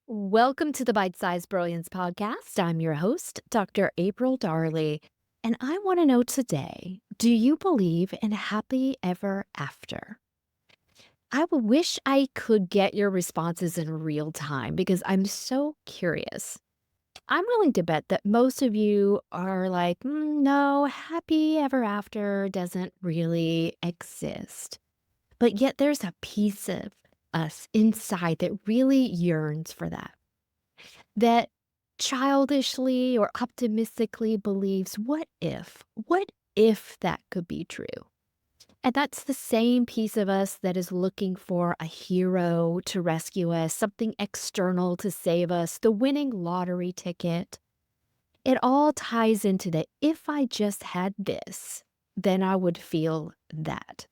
Welcome to the Bite-Sized Brilliance Podcast. I'm your host, Dr. April Darley, and I want to know today, do you believe in happy ever after? Wish I could get your responses in real time because I'm so curious. I'm willing to bet that most of you are like, no, happy ever after doesn't really exist. But yet there's a piece of us inside that really yearns for that childishly or optimistically believes, what if? What if that could be true? And that's the same piece of us that is looking for a hero to rescue us, something external to save us, the winning lottery ticket. It all ties into that if I just had this, then I would feel that.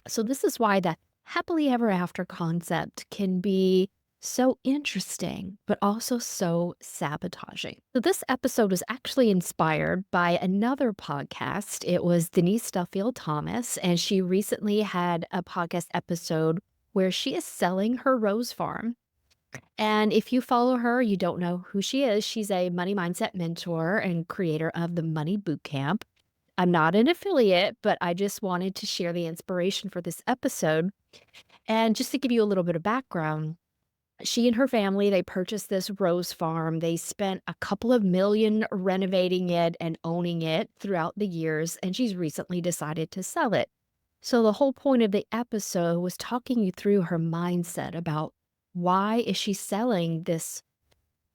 So, this is why the happily ever after concept can be so interesting, but also so sabotaging. So, this episode was actually inspired by another podcast. It was Denise Duffield Thomas, and she recently had a podcast episode where she is selling her rose farm. And if you follow her, you don't know who she is. She's a money mindset mentor and creator of the Money Bootcamp. I'm not an affiliate, but I just wanted to share the inspiration for this episode. And just to give you a little bit of background, she and her family, they purchased this rose farm. They spent a couple of million renovating it and owning it throughout the years, and she's recently decided to sell it. So the whole point of the episode was talking you through her mindset about why is she selling this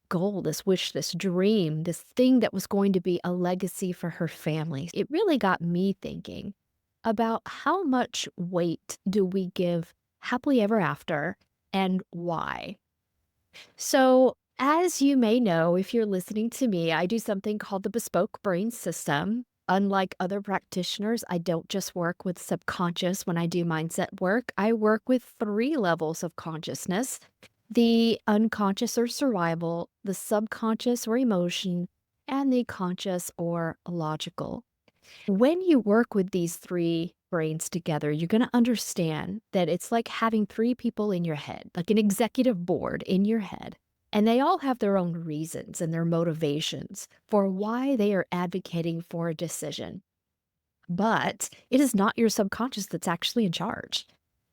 goal, this wish, this dream, this thing that was going to be a legacy for her family. It really got me thinking about how much weight do we give happily ever after and why. So, as you may know, if you're listening to me, I do something called the Bespoke Brain System. Unlike other practitioners, I don't just work with subconscious when I do mindset work. I work with three levels of consciousness: the unconscious or survival, the subconscious or emotion, and the conscious or logical. When you work with these three brains together, you're going to understand that it's like having three people in your head, like an executive board in your head. And they all have their own reasons and their motivations for why they are advocating for a decision. But it is not your subconscious that's actually in charge.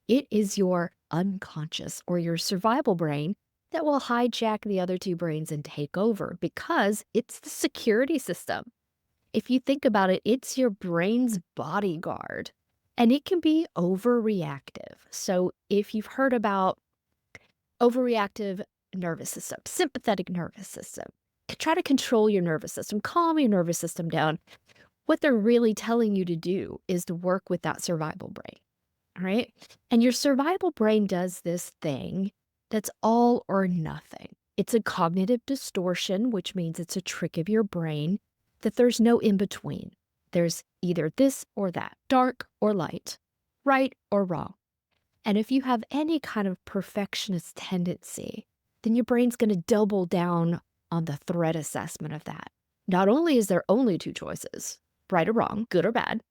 It is your unconscious or your survival brain that will hijack the other two brains and take over because it's the security system. If you think about it, it's your brain's bodyguard, and it can be overreactive. So, if you've heard about overreactive nervous system, sympathetic nervous system, try to control your nervous system, calm your nervous system down. What they're really telling you to do is to work with that survival brain, all right? And your survival brain does this thing that's all or nothing. It's a cognitive distortion, which means it's a trick of your brain that there's no in between. There's either this or that, dark or light, right or wrong. And if you have any kind of perfectionist tendency, then your brain's going to double down on the threat assessment of that. Not only is there only two choices, right or wrong, good or bad,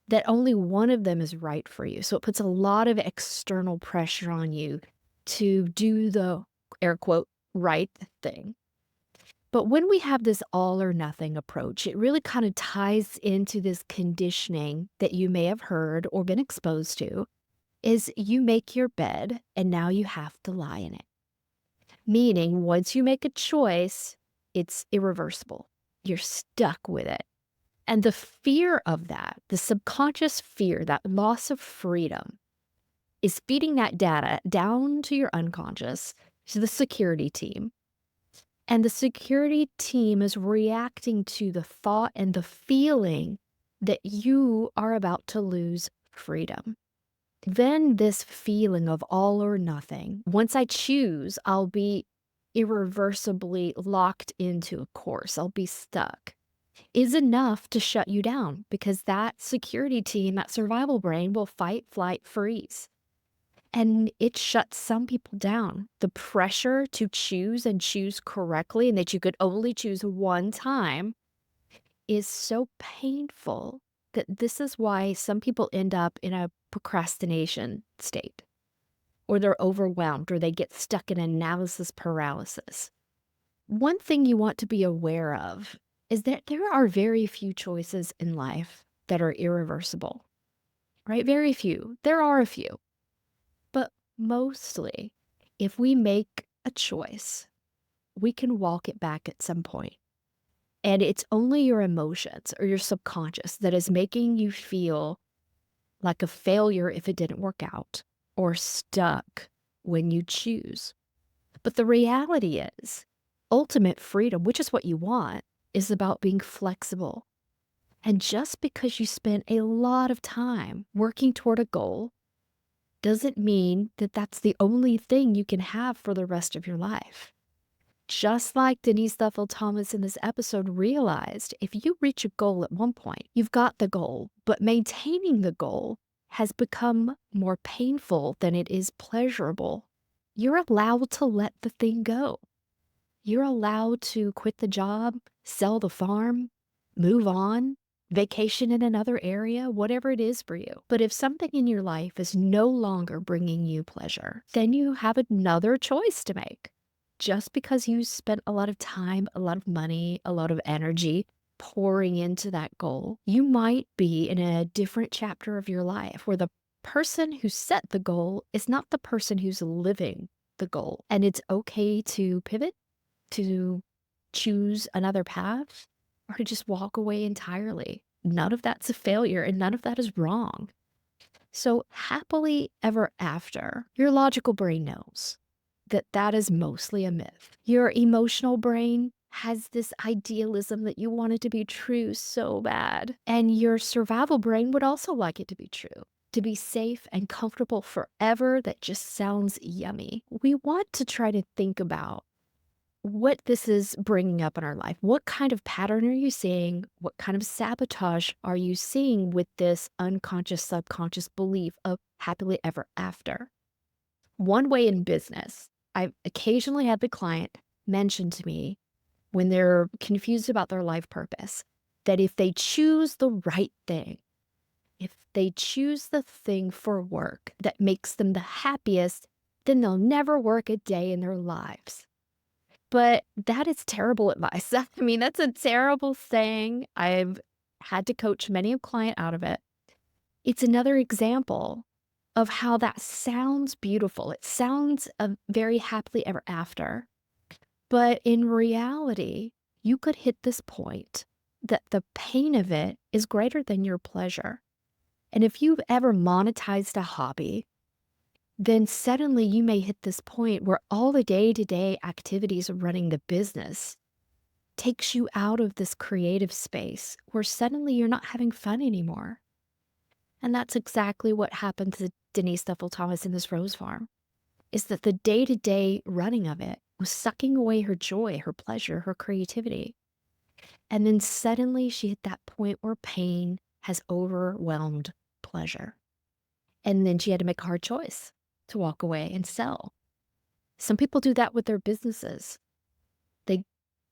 that only one of them is right for you. So it puts a lot of external pressure on you to do the air quote right thing. But when we have this all or nothing approach, it really kind of ties into this conditioning that you may have heard or been exposed to is you make your bed and now you have to lie in it. Meaning once you make a choice, it's irreversible. You're stuck with it. And the fear of that, the subconscious fear, that loss of freedom, is feeding that data down to your unconscious, to the security team. And the security team is reacting to the thought and the feeling that you are about to lose freedom. Then this feeling of all or nothing, once I choose, I'll be irreversibly locked into a course, I'll be stuck, is enough to shut you down because that security team, that survival brain will fight, flight, freeze. And it shuts some people down. The pressure to choose and choose correctly and that you could only choose one time is so painful that this is why some people end up in a procrastination state. or they're overwhelmed, or they get stuck in analysis paralysis. One thing you want to be aware of is that there are very few choices in life that are irreversible, right? Very few. There are a few. But mostly, if we make a choice, we can walk it back at some point. And it's only your emotions or your subconscious that is making you feel like a failure if it didn't work out, or stuck when you choose. But the reality is, ultimate freedom, which is what you want, is about being flexible. And just because you spent a lot of time working toward a goal doesn't mean that that's the only thing you can have for the rest of your life. Just like Denise Duffield Thomas in this episode realized, if you reach a goal at one point, you've got the goal, but maintaining the goal has become more painful than it is pleasurable. You're allowed to let the thing go. You're allowed to quit the job, sell the farm, move on, vacation in another area, whatever it is for you. But if something in your life is no longer bringing you pleasure, then you have another choice to make. Just because you spent a lot of time, a lot of money, a lot of energy pouring into that goal, you might be in a different chapter of your life where the person who set the goal is not the person who's living the goal. And it's okay to pivot, to choose another path, or to just walk away entirely. None of that's a failure and none of that is wrong. So happily ever after, your logical brain knows that that is mostly a myth. Your emotional brain has this idealism that you want it to be true so bad. And your survival brain would also like it to be true. To be safe and comfortable forever, that just sounds yummy. We want to try to think about what this is bringing up in our life. What kind of pattern are you seeing? What kind of sabotage are you seeing with this unconscious, subconscious belief of happily ever after? One way in business, I've occasionally had the client mention to me when they're confused about their life purpose, that if they choose the right thing, if they choose the thing for work that makes them the happiest, then they'll never work a day in their lives. But that is terrible advice. I mean, that's a terrible saying. I've had to coach many a client out of it. It's another example of how that sounds beautiful. It sounds very happily ever after. But in reality, you could hit this point that the pain of it is greater than your pleasure. And if you've ever monetized a hobby, then suddenly you may hit this point where all the day-to-day activities of running the business takes you out of this creative space where suddenly you're not having fun anymore. And that's exactly what happened to Denise Duffield Thomas in this rose farm, is that the day-to-day running of it was sucking away her joy, her pleasure, her creativity. And then suddenly she hit that point where pain has overwhelmed pleasure. And then she had to make a hard choice to walk away and sell. Some people do that with their businesses. They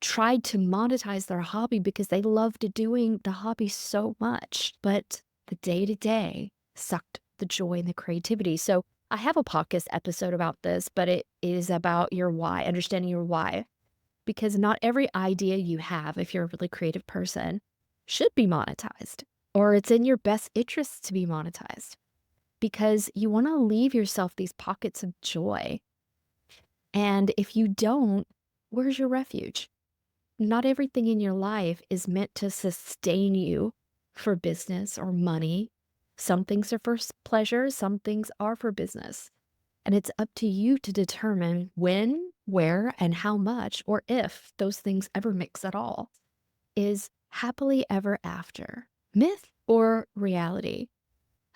tried to monetize their hobby because they loved doing the hobby so much, but the day-to-day sucked the joy and the creativity. So I have a podcast episode about this, but it is about your why, understanding your why. Because not every idea you have, if you're a really creative person, should be monetized, or it's in your best interest to be monetized, because you want to leave yourself these pockets of joy. And if you don't, where's your refuge? Not everything in your life is meant to sustain you for business or money. Some things are for pleasure, some things are for business. And it's up to you to determine when, where, and how much, or if those things ever mix at all. Is happily ever after myth or reality?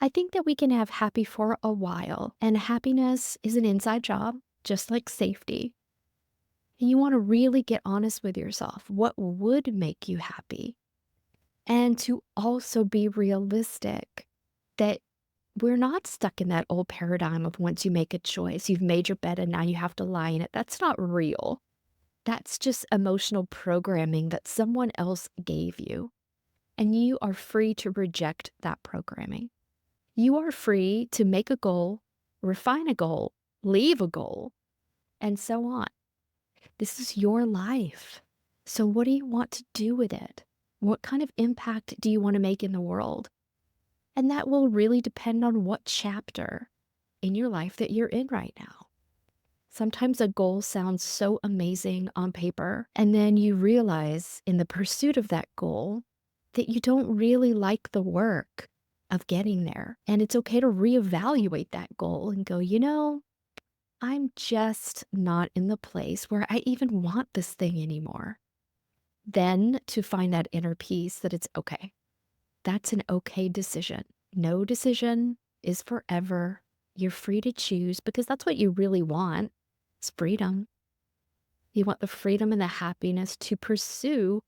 I think that we can have happy for a while, and happiness is an inside job, just like safety. And you want to really get honest with yourself. What would make you happy? And to also be realistic that we're not stuck in that old paradigm of once you make a choice, you've made your bed and now you have to lie in it. That's not real. That's just emotional programming that someone else gave you. And you are free to reject that programming. You are free to make a goal, refine a goal, leave a goal, and so on. This is your life. So what do you want to do with it? What kind of impact do you want to make in the world? And that will really depend on what chapter in your life that you're in right now. Sometimes a goal sounds so amazing on paper, and then you realize in the pursuit of that goal that you don't really like the work of getting there. And it's okay to reevaluate that goal and go, I'm just not in the place where I even want this thing anymore. Then to find that inner peace that it's okay. That's an okay decision. No decision is forever. You're free to choose because that's what you really want. It's freedom. You want the freedom and the happiness to pursue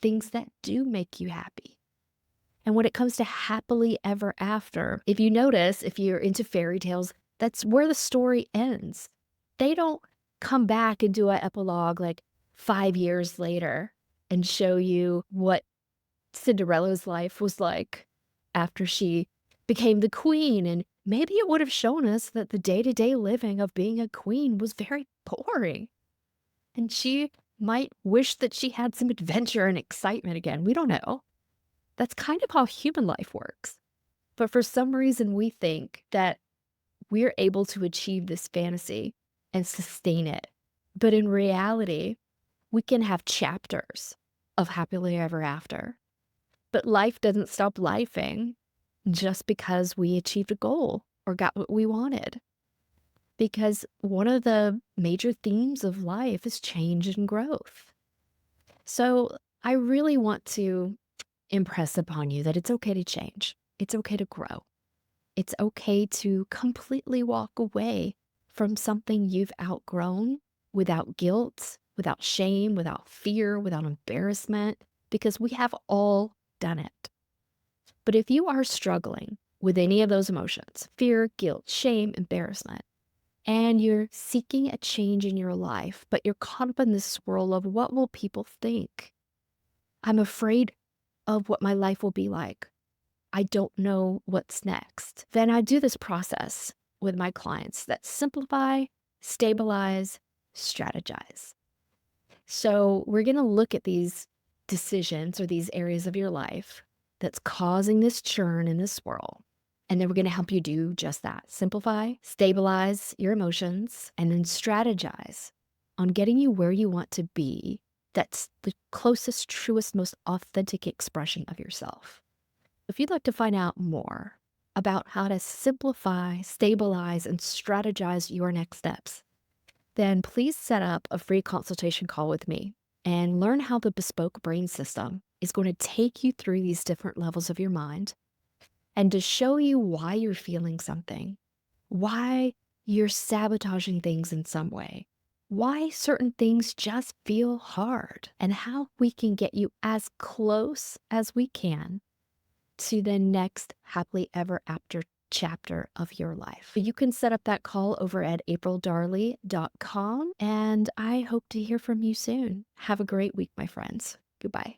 things that do make you happy. And when it comes to happily ever after, if you notice, if you're into fairy tales, that's where the story ends. They don't come back and do an epilogue like 5 years later and show you what Cinderella's life was like after she became the queen. And maybe it would have shown us that the day-to-day living of being a queen was very boring. And she might wish that she had some adventure and excitement again. We don't know. That's kind of how human life works. But for some reason, we think that we're able to achieve this fantasy and sustain it. But in reality, we can have chapters of happily ever after. But life doesn't stop lifing just because we achieved a goal or got what we wanted. Because one of the major themes of life is change and growth. So I really want to impress upon you that it's okay to change. It's okay to grow. It's okay to completely walk away from something you've outgrown without guilt, without shame, without fear, without embarrassment, because we have all done it. But if you are struggling with any of those emotions, fear, guilt, shame, embarrassment, and you're seeking a change in your life, but you're caught up in this swirl of what will people think? I'm afraid of what my life will be like. I don't know what's next. Then I do this process with my clients that simplify, stabilize, strategize. So we're going to look at these decisions or these areas of your life that's causing this churn in this swirl. And then we're going to help you do just that. Simplify, stabilize your emotions, and then strategize on getting you where you want to be. That's the closest, truest, most authentic expression of yourself. If you'd like to find out more about how to simplify, stabilize, and strategize your next steps, then please set up a free consultation call with me and learn how the Bespoke Brain System is going to take you through these different levels of your mind and to show you why you're feeling something, why you're sabotaging things in some way, why certain things just feel hard, and how we can get you as close as we can to the next happily ever after chapter of your life. You can set up that call over at aprildarley.com, and I hope to hear from you soon. Have a great week, my friends. Goodbye.